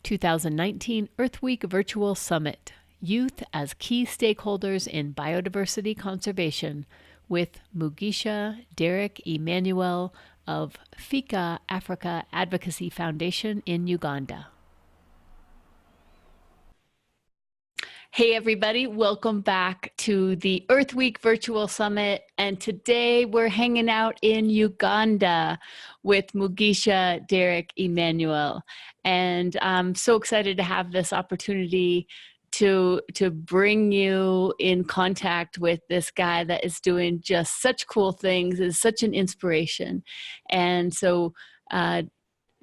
2019 Earth Week Virtual Summit, Youth as Key Stakeholders in Biodiversity Conservation, with Mugisha Derrick Emmanuel of Fika Afrika Advocacy Foundation in Uganda. Hey everybody, welcome back to the Earth Week Virtual Summit, and today we're hanging out in Uganda with Mugisha Derrick Emmanuel, and I'm so excited to have this opportunity to bring you in contact with this guy that is doing just such cool things, is such an inspiration. And so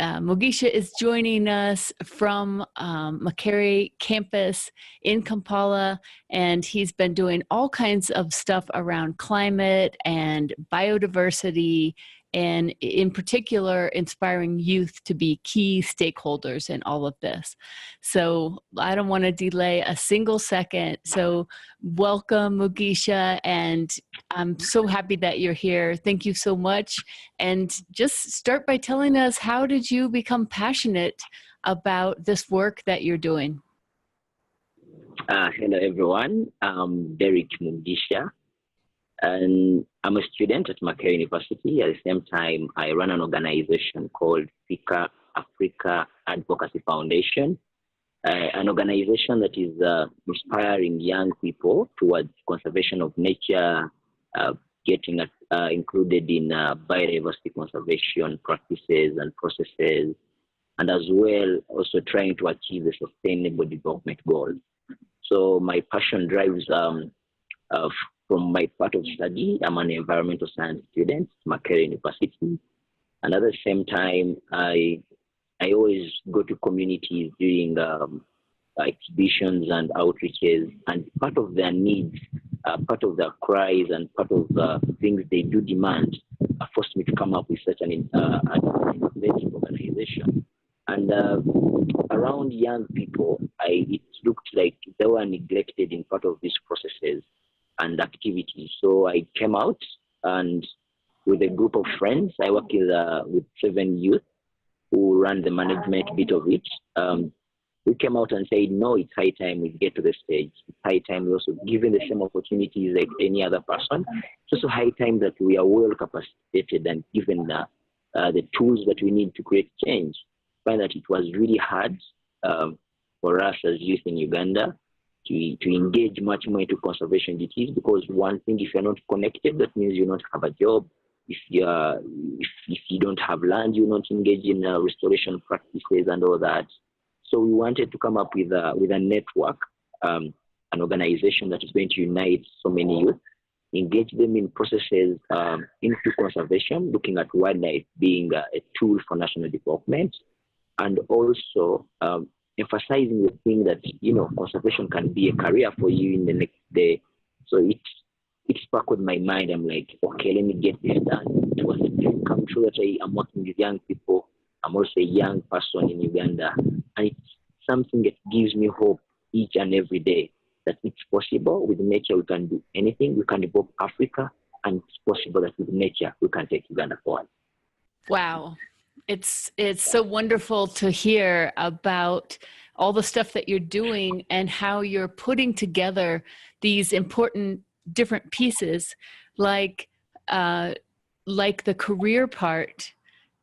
Mugisha is joining us from Makere campus in Kampala, and he's been doing all kinds of stuff around climate and biodiversity, and in particular, inspiring youth to be key stakeholders in all of this. So I don't want to delay a single second. So welcome, Mugisha, and I'm so happy that you're here. Thank you so much. And just start by telling us, how did you become passionate about this work that you're doing? Hello, everyone. I'm Derrick Mugisha, and I'm a student at Makere University. At the same time, I run an organization called Fika Afrika Advocacy Foundation, an organization that is inspiring young people towards conservation of nature, getting included in biodiversity conservation practices and processes, and as well also trying to achieve the sustainable development goals. So my passion drives from my part of study. I'm an environmental science student at Makere University, and at the same time, I always go to communities during exhibitions and outreaches, and part of their needs, part of their cries, and part of the things they do demand forced me to come up with such an innovative organization. And around young people, it looked like they were neglected in part of these processes and activities. So I came out, and with a group of friends, I work with 7 youth who run the management bit of it. We came out and said, no, it's high time we get to the stage. It's high time we also given the same opportunities like any other person. It's also high time that we are well capacitated and given the tools that we need to create change. I find that it was really hard for us as youth in Uganda to engage much more into conservation duties, because one thing, if you're not connected, that means you don't have a job. If you don't have land, you not engage in restoration practices and all that. So we wanted to come up with a network, an organization that is going to unite so many youth, engage them in processes into conservation, looking at wildlife being a tool for national development, and also emphasizing the thing that, conservation can be a career for you in the next day. So it sparkled my mind. I'm like, okay, let me get this done. It was a dream come true that I'm working with young people. I'm also a young person in Uganda. And it's something that gives me hope each and every day that it's possible. With nature, we can do anything. We can develop Africa, and it's possible that with nature, we can take Uganda forward. Wow. It's so wonderful to hear about all the stuff that you're doing and how you're putting together these important different pieces, like the career part,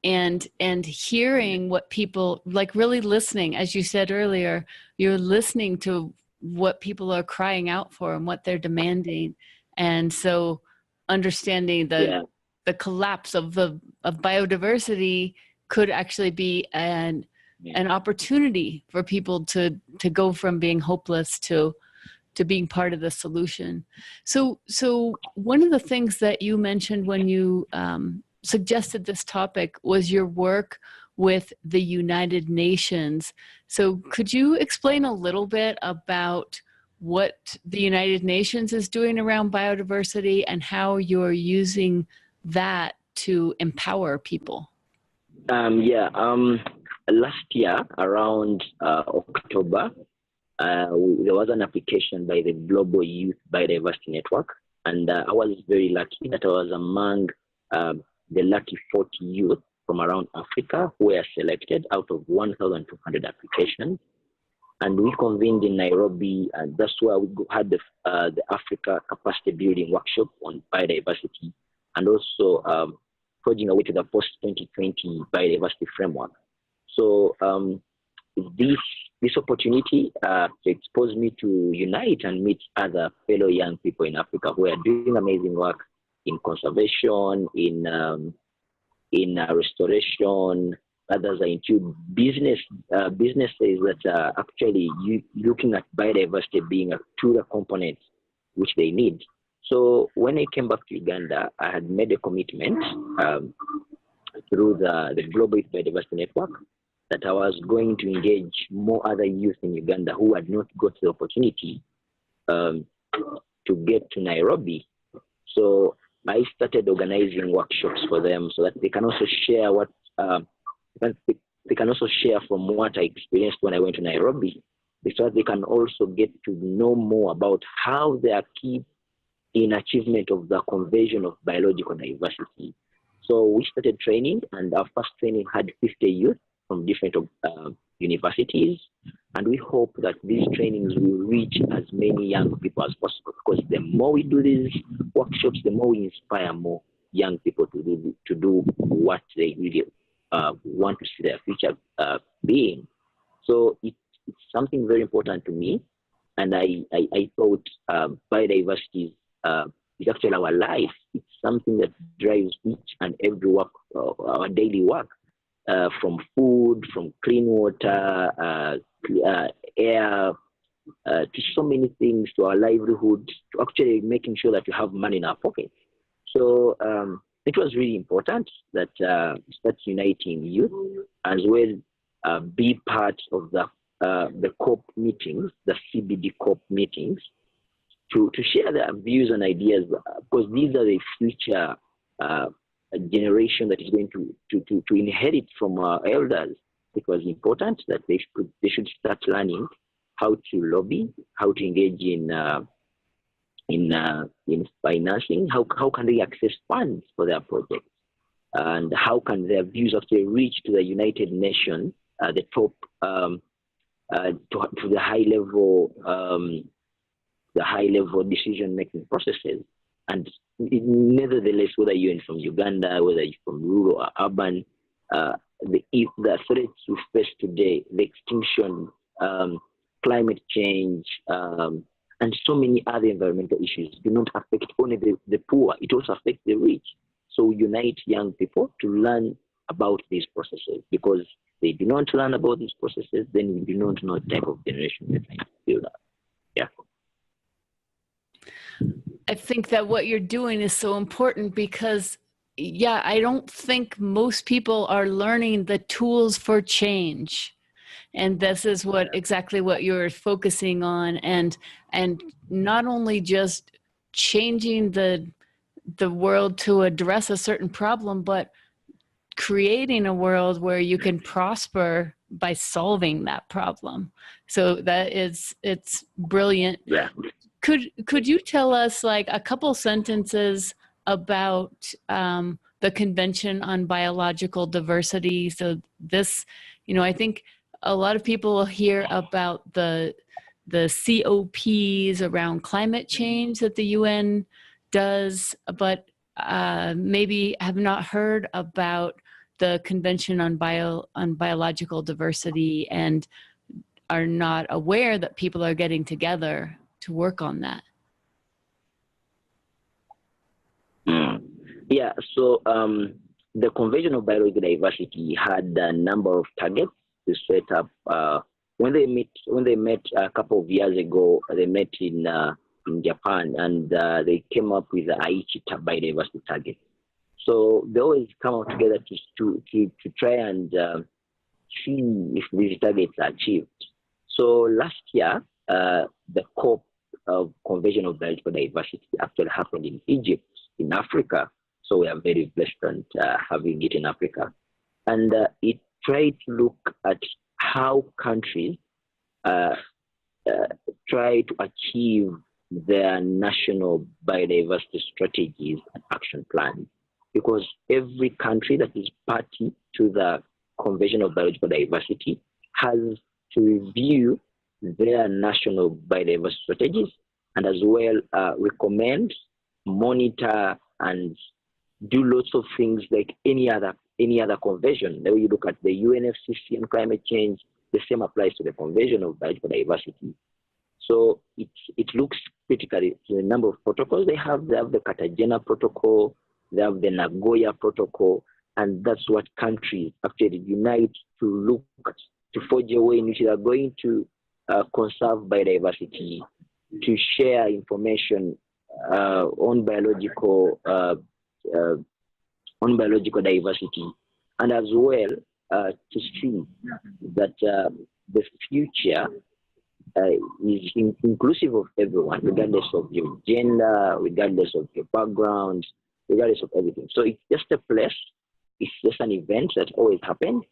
and hearing what people, like really listening, as you said earlier, you're listening to what people are crying out for and what they're demanding, and so understanding the collapse of biodiversity could actually be an opportunity for people to go from being hopeless to being part of the solution. So one of the things that you mentioned when you suggested this topic was your work with the United Nations. So could you explain a little bit about what the United Nations is doing around biodiversity and how you're using that to empower people? Last year, around October, there was an application by the Global Youth Biodiversity Network, and I was very lucky that I was among the lucky 40 youth from around Africa who were selected out of 1,200 applications. And we convened in Nairobi, and that's where we had the Africa Capacity Building Workshop on biodiversity, and also forging a way to the post-2020 biodiversity framework. So this opportunity to expose me to unite and meet other fellow young people in Africa who are doing amazing work in conservation, in restoration. Others are into businesses that are actually looking at biodiversity being a truly component which they need. So when I came back to Uganda, I had made a commitment through the Global Youth Biodiversity Network that I was going to engage more other youth in Uganda who had not got the opportunity to get to Nairobi. So I started organizing workshops for them so that they can also share they can also share from what I experienced when I went to Nairobi, because they can also get to know more about how they are key in achievement of the conversion of biological diversity. So we started training, and our first training had 50 youth from different universities, and we hope that these trainings will reach as many young people as possible, because the more we do these workshops, the more we inspire more young people to do what they really want to see their future being. So it's something very important to me, and I thought biodiversity is actually our life. It's something that drives each and every work, our daily work, from food, from clean water, air, to so many things, to our livelihood, to actually making sure that we have money in our pockets. So it was really important that start uniting youth, as well be part of the COP meetings, the CBD COP meetings, to share their views and ideas, because these are the future generation that is going to inherit from our elders. It was important that they should start learning how to lobby, how to engage in financing, how can they access funds for their projects, and how can their views actually reach to the United Nations, the top, to the high level decision making processes. And nevertheless, whether you're from Uganda, whether you're from rural or urban, the threats we face today, the extinction, climate change, and so many other environmental issues do not affect only the poor, it also affects the rich. So we unite young people to learn about these processes, because they do not learn about these processes, then we do not know the type of generation we're trying to build up. Yeah. I think that what you're doing is so important because, yeah, I don't think most people are learning the tools for change. And this is exactly what you're focusing on, and not only just changing the world to address a certain problem, but creating a world where you can prosper by solving that problem. So it's brilliant. Yeah. Could you tell us like a couple sentences about the Convention on Biological Diversity? So this, I think a lot of people hear about the COPs around climate change that the UN does, but maybe have not heard about the Convention on Biological Diversity, and are not aware that people are getting together to work on that. Yeah, so the Convention of Biological Diversity had a number of targets to set up. When they met a couple of years ago, they met in Japan, and they came up with the Aichi biodiversity target. So they always come out together to try and see if these targets are achieved. So last year, the COP of Convention of Biological Diversity actually happened in Egypt, in Africa. So we are very blessed and having it in Africa. And it tried to look at how countries try to achieve their national biodiversity strategies and action plans. because every country that is party to the Convention of Biological Diversity has to review their national biodiversity strategies and as well recommend, monitor, and do lots of things like any other convention. Now you look at the UNFCCC and climate change, the same applies to the Convention of Biological Diversity. So it looks critically to the number of protocols they have. They have the Cartagena Protocol, they have the Nagoya Protocol, and that's what countries actually unite to look at, to forge a way in which they are going to conserve biodiversity, to share information on biological diversity, and as well to see that the future is inclusive of everyone, regardless of your gender, regardless of your background, regardless of everything. So it's just a place, it's just an event that always happens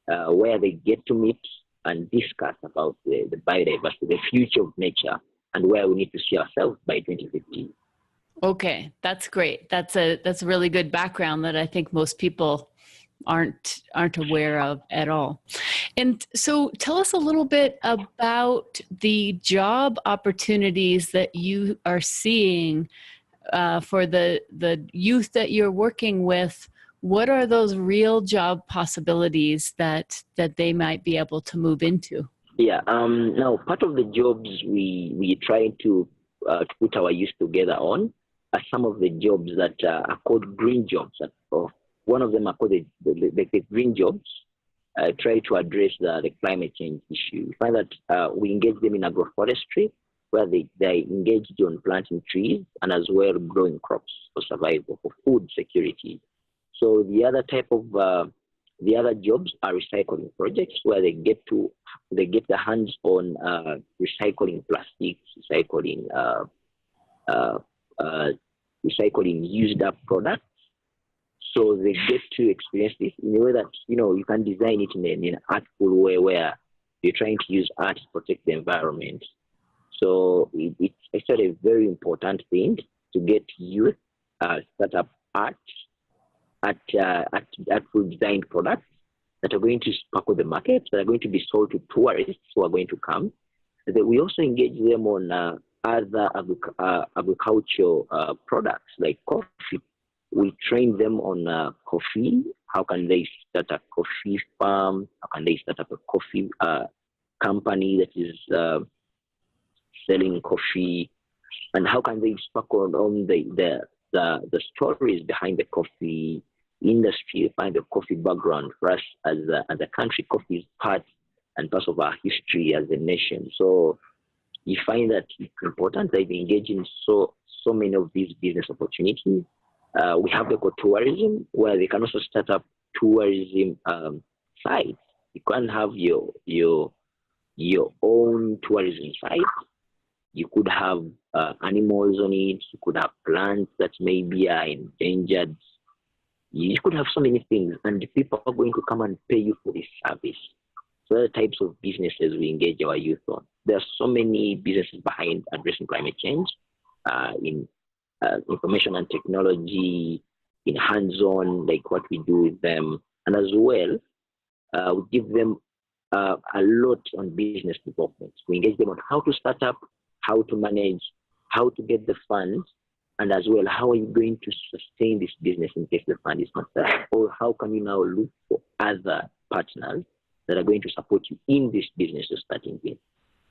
where they get to meet and discuss about the biodiversity, the future of nature, and where we need to see ourselves by 2050. Okay, that's great. That's a really good background that I think most people aren't aware of at all. And so tell us a little bit about the job opportunities that you are seeing for the youth that you're working with. What are those real job possibilities that they might be able to move into? Yeah, now part of the jobs we try to put our youth together on are some of the jobs that are called green jobs. One of them are called the green jobs. Try to address the climate change issue. We find that we engage them in agroforestry, where they engaged on planting trees and as well growing crops for survival, for food security. So the other type of the other jobs are recycling projects, where they get their hands on recycling plastics, recycling used up products. So they get to experience this in a way that, you can design it in an artful way where you're trying to use art to protect the environment. So it's actually a very important thing to get youth start up artful designed products that are going to sparkle the market, that are going to be sold to tourists who are going to come. We also engage them on other agricultural products like coffee. We train them on coffee. How can they start a coffee farm? How can they start up a coffee company that is selling coffee? And how can they sparkle on the stories behind the coffee industry, find the coffee background? For us as a country, coffee is part and parcel of our history as a nation. So you find that it's important that we engage in so many of these business opportunities. We have ecotourism, where they can also start up tourism sites. You can have your own tourism site. You could have animals on it. You could have plants that maybe are endangered. You could have so many things, and the people are going to come and pay you for this service. So the types of businesses we engage our youth on. There are so many businesses behind addressing climate change in information and technology, in hands-on, like what we do with them. And as well, we give them a lot on business development. We engage them on how to start up, how to manage, how to get the funds, and as well, how are you going to sustain this business in case the fund is not there? Or how can you now look for other partners that are going to support you in this business you're starting with?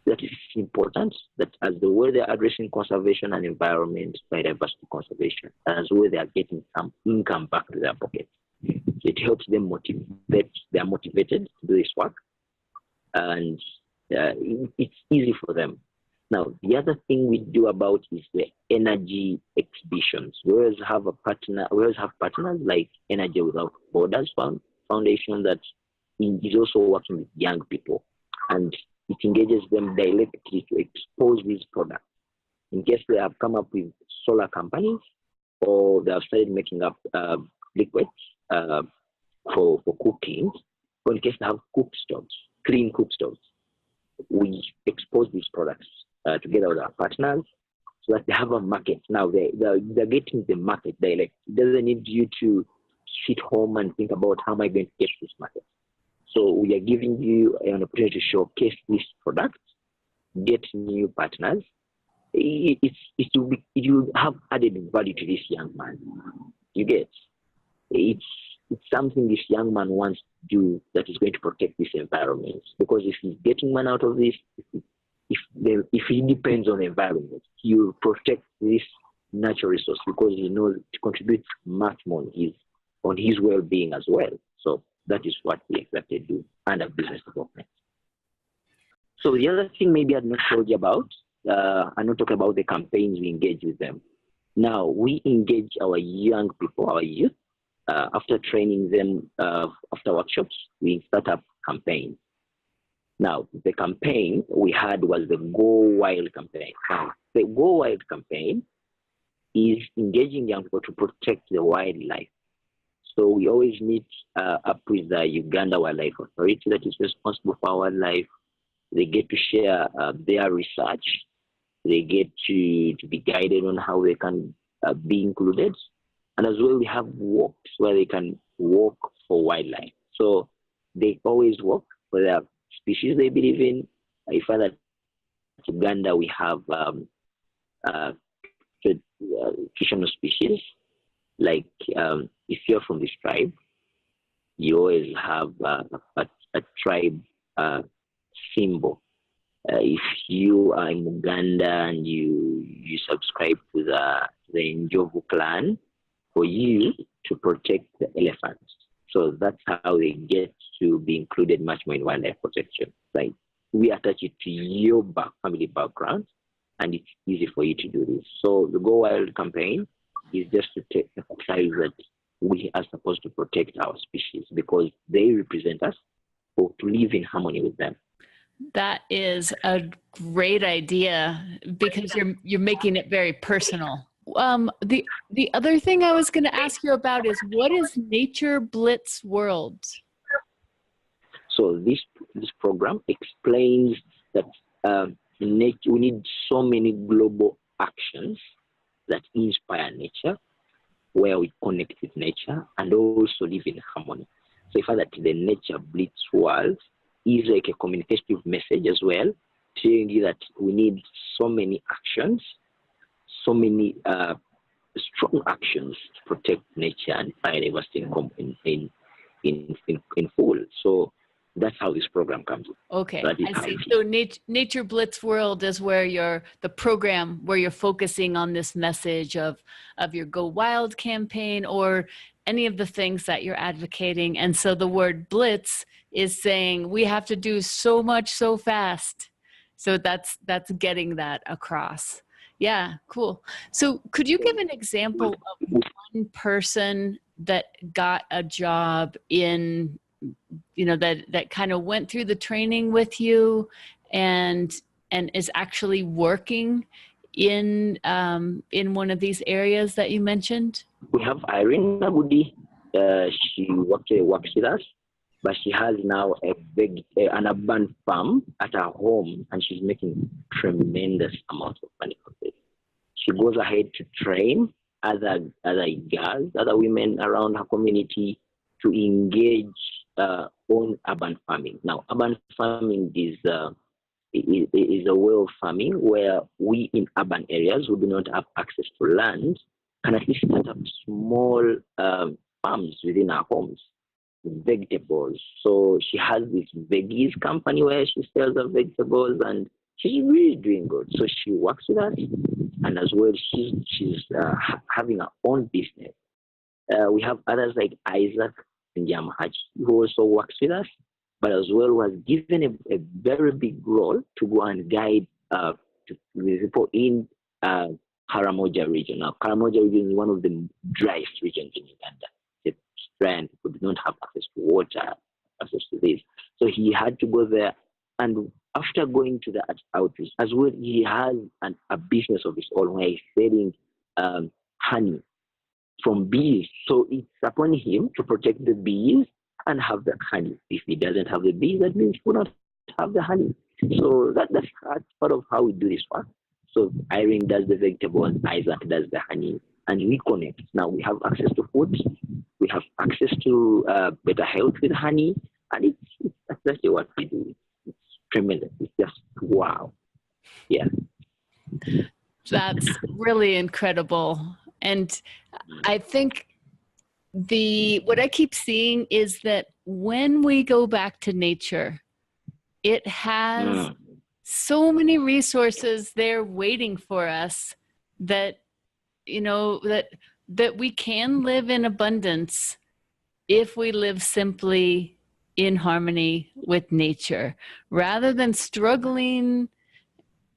That is important, that as the way they're addressing conservation and environment, biodiversity conservation, as well they are getting some income back to their pockets. So it helps them motivate, they're motivated to do this work, and it's easy for them. Now, the other thing we do about is the energy exhibitions. We always have partners like Energy Without Borders Foundation that is also working with young people, and it engages them directly to expose these products. In case they have come up with solar companies, or they have started making up liquids for cooking, or in case they have clean cook stoves, we expose these products together with our partners, so that they have a market. Now they're getting the market direct. It doesn't need you to sit home and think about how am I going to get this market. So we are giving you an opportunity to showcase these products, get new partners. It will have added value to this young man. You get it's something this young man wants to do that is going to protect this environment. Because if he's getting money out of this, if he depends on the environment, he will protect this natural resource because he knows it contributes much more on his well-being as well. So that is what we exactly do under business development. So the other thing maybe I've not told you about, I'm not talking about the campaigns we engage with them. Now, we engage our young people, our youth, after training them, after workshops, we start up campaigns. Now, the campaign we had was the Go Wild campaign. Now, the Go Wild campaign is engaging young people to protect the wildlife. So we always meet up with the Uganda Wildlife Authority that is responsible for wildlife. They get to share their research. They get to be guided on how they can be included. And as well, we have walks where they can walk for wildlife. So they always walk for their species they believe in. I find that in Uganda, we have traditional species. Like if you're from this tribe, you always have a tribe symbol. If you are in Uganda and you subscribe to the Njovu clan, for you to protect the elephants. So that's how they get to be included much more in wildlife protection. Like we attach it to your family background, and it's easy for you to do this. So the Go Wild campaign is just to emphasize that we are supposed to protect our species because they represent us, or to live in harmony with them. That is a great idea because you're making it very personal. The other thing I was going to ask you about is what is Nature Blitz World? So this program explains that we need so many global actions that inspire nature, where we connect with nature and also live in harmony. So I find that the Nature Blitz World is like a communicative message as well, telling you that we need so many actions, so many strong actions to protect nature and biodiversity in full. So that's how this program comes. Okay, I see. So Nature Blitz World is where the program where you're focusing on this message of your Go Wild campaign or any of the things that you're advocating. And so the word blitz is saying we have to do so much so fast. So that's getting that across. Yeah, cool. So could you give an example of one person that got a job in, that kind of went through the training with you and is actually working in one of these areas that you mentioned? We have Irene Nabudi. She works with us, but she has now an urban farm at her home, and she's making tremendous amounts of money from it. She goes ahead to train other girls, other women around her community to engage on urban farming. Now, urban farming is a way of farming where we in urban areas who do not have access to land can at least start up small farms within our homes, vegetables. So she has this veggies company where she sells the vegetables, and she's really doing good. So she works with us, and as well she's having her own business. We have others like Isaac and Yamahachi who also works with us, but as well was given a very big role to go and guide people in Karamoja region. Now, Karamoja region is one of the driest regions in Uganda. It's dry and people do not have access to water, access to this. So he had to go there, and after going to the outreach, as well, he has a business of his own where he's selling honey from bees. So it's upon him to protect the bees and have the honey. If he doesn't have the bees, that means he will not have the honey. So that's part of how we do this work. So Irene does the vegetables, Isaac does the honey, and we connect. Now we have access to food, we have access to better health with honey, and it's exactly what we do. It's tremendous. It's just wow. Yeah. That's really incredible. And I think what I keep seeing is that when we go back to nature, it has so many resources there waiting for us that, you know, that we can live in abundance if we live simply in harmony with nature, rather than struggling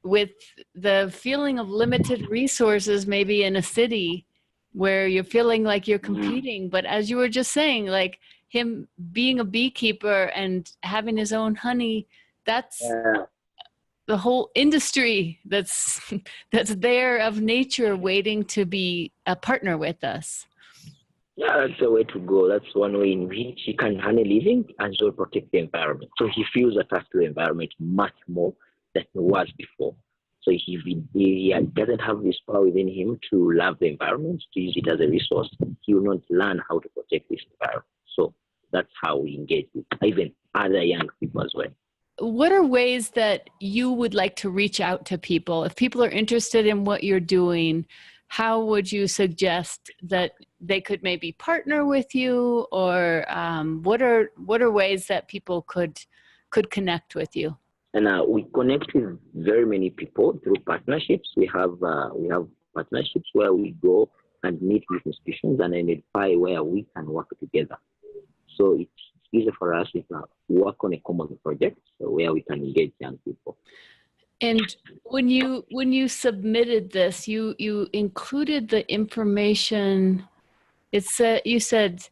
with the feeling of limited resources, maybe in a city where you're feeling like you're competing. But as you were just saying, like him being a beekeeper and having his own honey, that's the whole industry that's there of nature waiting to be a partner with us. Yeah, that's the way to go. That's one way in which he can earn a living and still protect the environment. So he feels attached to the environment much more than he was before. So he doesn't have this power within him to love the environment, to use it as a resource. He will not learn how to protect this environment. So that's how we engage with even other young people as well. What are ways that you would like to reach out to people? If people are interested in what you're doing, how would you suggest that they could maybe partner with you, or what are ways that people could connect with you? And we connect with very many people through partnerships. We have partnerships where we go and meet with institutions and identify where we can work together. So it's easier for us to work on a common project, so where we can engage young people. And when you submitted this, you included the information. You said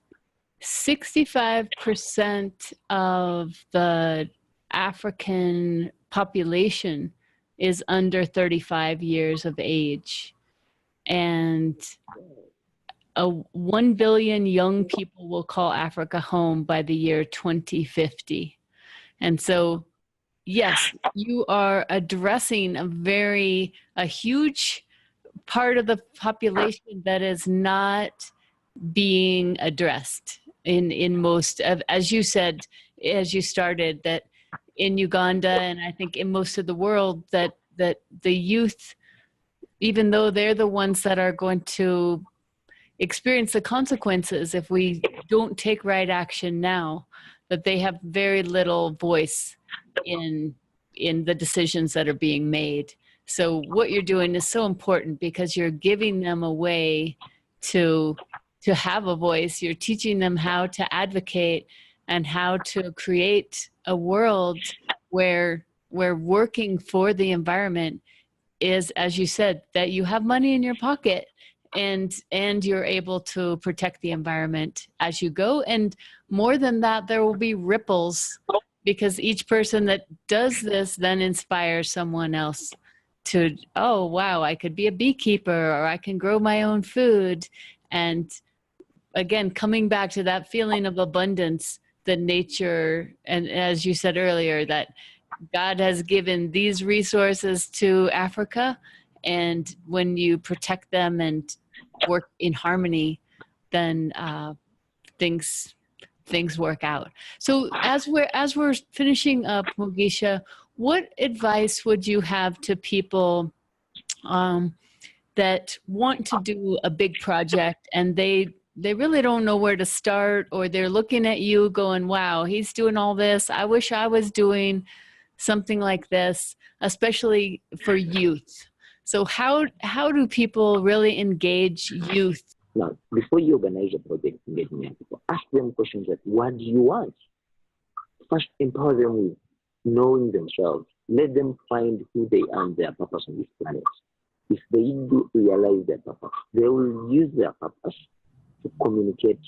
65% of the African population is under 35 years of age, and 1 billion young people will call Africa home by the year 2050. And so, yes, you are addressing a huge part of the population that is not being addressed in most of, as you said, as you started, that in Uganda, and I think in most of the world, that the youth, even though they're the ones that are going to experience the consequences if we don't take right action now, that they have very little voice in the decisions that are being made. So what you're doing is so important, because you're giving them a way to have a voice. You're teaching them how to advocate and how to create a world where working for the environment is, as you said, that you have money in your pocket and you're able to protect the environment as you go. And more than that, there will be ripples, because each person that does this then inspires someone else to, oh, wow, I could be a beekeeper, or I can grow my own food. And again, coming back to that feeling of abundance, the nature, and as you said earlier, that God has given these resources to Africa, and when you protect them and work in harmony, then things work out. So as we're finishing up, Mugisha, what advice would you have to people that want to do a big project and they really don't know where to start, or they're looking at you going, wow, he's doing all this, I wish I was doing something like this, especially for youth? So how do people really engage youth? Now, before you organize a project, engaging young people, ask them questions like, what do you want? First, empower them with knowing themselves. Let them find who they are and their purpose on this planet. If they do realize their purpose, they will use their purpose to communicate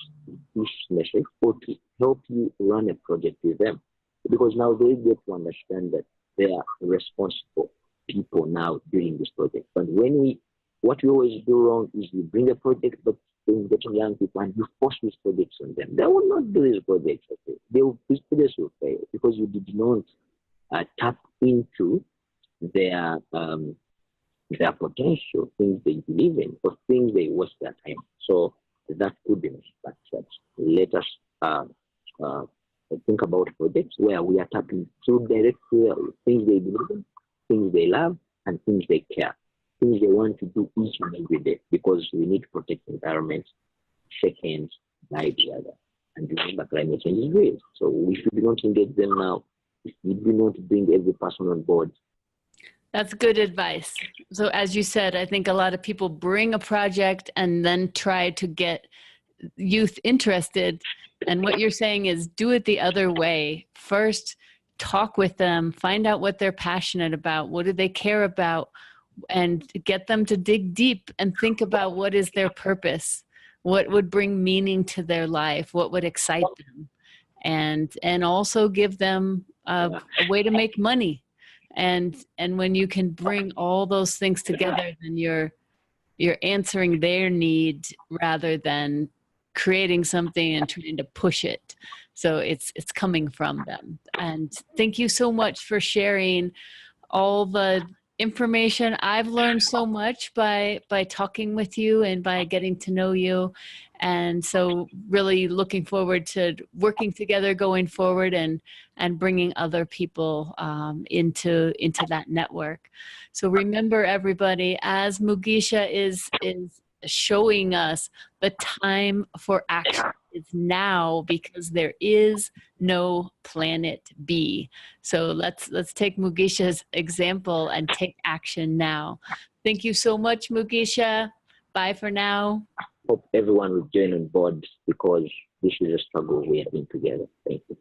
this message or to help you run a project with them. Because now they get to understand that they are responsible people now doing this project. But what we always do wrong is we bring a project, but when getting young people and you force these projects on them, they will not do these projects. Okay? These projects will fail because you did not tap into their their potential, things they believe in, or things they waste their time. So that could be manufactured. Let us think about projects where we are tapping through directly things they believe in, things they love, and things they care, things they want to do each and every day, because we need to protect the environment, shake hands, die together. And remember, climate change is real. So if we do not engage them now, if we do not bring every person on board. That's good advice. So as you said, I think a lot of people bring a project and then try to get youth interested. And what you're saying is do it the other way. First, talk with them, find out what they're passionate about, what do they care about, and get them to dig deep and think about what is their purpose, what would bring meaning to their life, what would excite them, and also give them a way to make money. And when you can bring all those things together, then you're answering their need rather than creating something and trying to push it. So it's coming from them. And thank you so much for sharing all the information. I've learned so much by talking with you and by getting to know you. And so really looking forward to working together going forward and bringing other people into that network. So remember, everybody, as Mugisha is showing us, the time for action is now, because there is no planet B. So let's take Mugisha's example and take action now. Thank you so much, Mugisha. Bye for now. Hope everyone will join on board, because this is a struggle we are in together. Thank you.